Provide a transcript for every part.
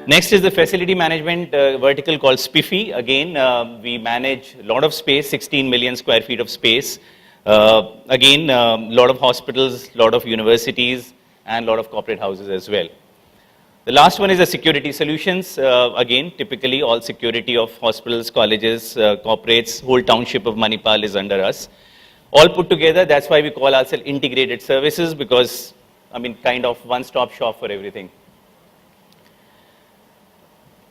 Next is the facility management vertical called SPIFFY. Again, we manage a lot of space, 16 million square feet of space. Again, a lot of hospitals, a lot of universities, and a lot of corporate houses as well. The last one is the security solutions. Again, typically all security of hospitals, colleges, corporates, whole township of Manipal is under us. All put together, that's why we call ourselves integrated services, because, I mean, kind of one-stop shop for everything.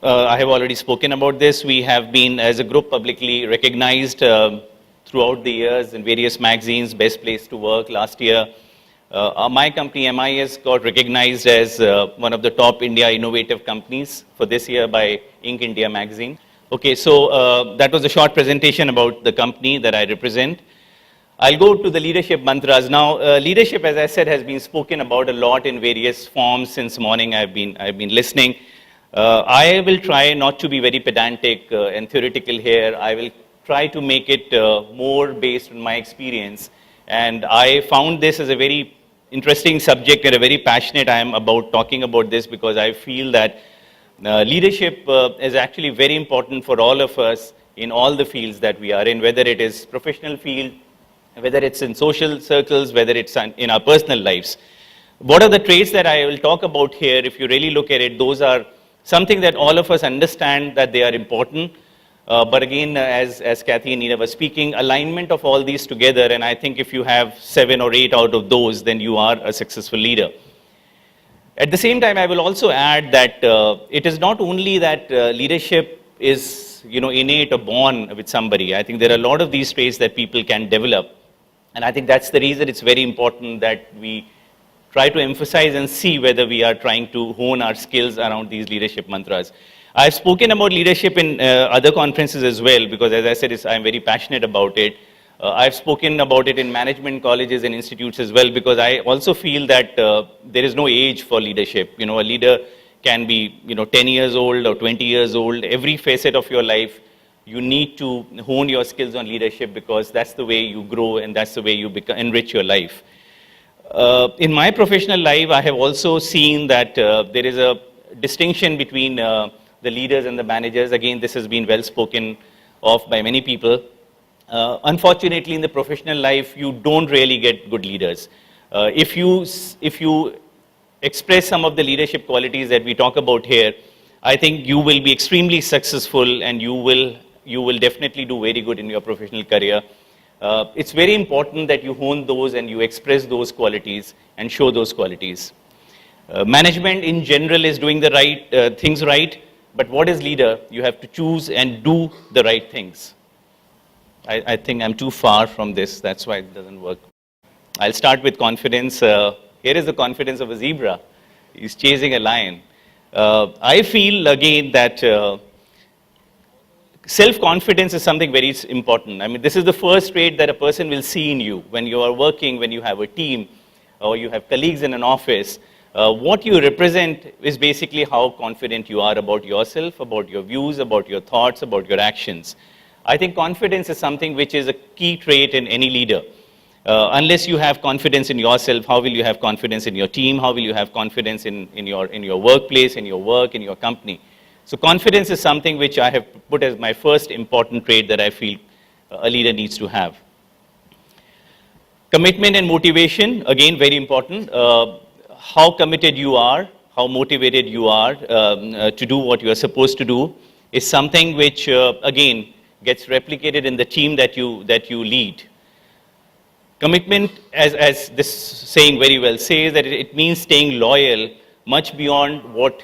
I have already spoken about this. We have been, as a group, publicly recognized throughout the years in various magazines, Best Place to Work last year. My company, MIS, got recognized as one of the top India innovative companies for this year by Inc. India magazine. Okay, so that was a short presentation about the company that I represent. I'll go to the leadership mantras. Now, leadership, as I said, has been spoken about a lot in various forms since morning. I've been listening. I will try not to be very pedantic and theoretical here. I will try to make it more based on my experience. And I found this as a very interesting subject and a very passionate I am about talking about this, because I feel that leadership is actually very important for all of us in all the fields that we are in, whether it is professional field, whether it's in social circles, whether it's in our personal lives. What are the traits that I will talk about here? If you really look at it, those are something that all of us understand that they are important. But again, as Kathy and Nina were speaking, alignment of all these together, and I think if you have 7 or 8 out of those, then you are a successful leader. At the same time, I will also add that it is not only that leadership is, innate or born with somebody. I think there are a lot of these traits that people can develop. And I think that's the reason it's very important that we try to emphasize and see whether we are trying to hone our skills around these leadership mantras. I've spoken about leadership in other conferences as well, because as I said, I'm very passionate about it. I've spoken about it in management colleges and institutes as well, because I also feel that there is no age for leadership. A leader can be 10 years old or 20 years old. Every facet of your life, you need to hone your skills on leadership, because that's the way you grow and that's the way you enrich your life. In my professional life, I have also seen that there is a distinction between the leaders and the managers. Again, this has been well spoken of by many people. Unfortunately, in the professional life, you don't really get good leaders. If you express some of the leadership qualities that we talk about here, I think you will be extremely successful, and you will definitely do very good in your professional career. It's very important that you hone those and you express those qualities and show those qualities. Management in general is doing the right things right. But what is leader? You have to choose and do the right things. I think I'm too far from this. That's why it doesn't work. I'll start with confidence. Here is the confidence of a zebra. He's chasing a lion. I feel, again, that self-confidence is something very important. I mean, this is the first trait that a person will see in you. When you are working, when you have a team, or you have colleagues in an office, what you represent is basically how confident you are about yourself, about your views, about your thoughts, about your actions. I think confidence is something which is a key trait in any leader. Unless you have confidence in yourself, how will you have confidence in your team? How will you have confidence in your workplace, in your work, in your company? So confidence is something which I have put as my first important trait that I feel a leader needs to have. Commitment and motivation, again, very important. How committed you are, how motivated you are to do what you are supposed to do is something which, again, gets replicated in the team that you lead. Commitment, as this saying very well says, that it means staying loyal much beyond what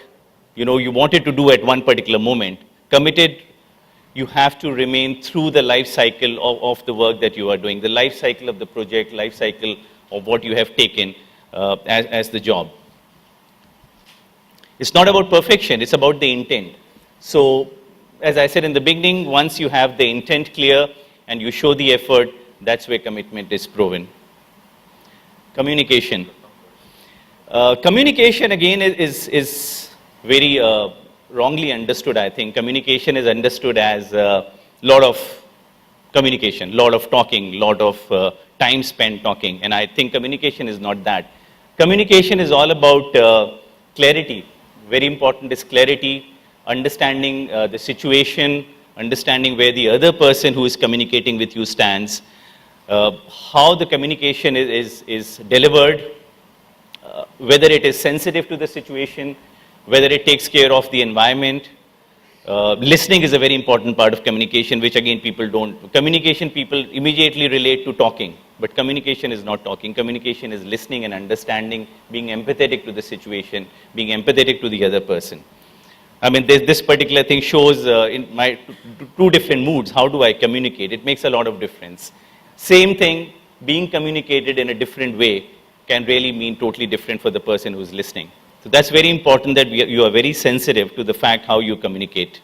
you wanted to do at one particular moment. Committed, you have to remain through the life cycle of the work that you are doing, the life cycle of the project, life cycle of what you have taken as the job. It's not about perfection, it's about the intent. So, as I said in the beginning, once you have the intent clear and you show the effort, that's where commitment is proven. Communication. Communication, again, is very wrongly understood, I think. Communication is understood as a lot of communication, lot of talking, lot of time spent talking. And I think communication is not that. Communication is all about clarity. very important is clarity, understanding the situation, understanding where the other person who is communicating with you stands, how the communication is delivered, whether it is sensitive to the situation, whether it takes care of the environment. Listening is a very important part of communication, which again people don't. Communication people immediately relate to talking, but communication is not talking. Communication is listening and understanding, being empathetic to the situation, being empathetic to the other person. I mean, this particular thing shows in my two different moods, how do I communicate? It makes a lot of difference. Same thing, being communicated in a different way can really mean totally different for the person who's listening. So that's very important that you are very sensitive to the fact how you communicate.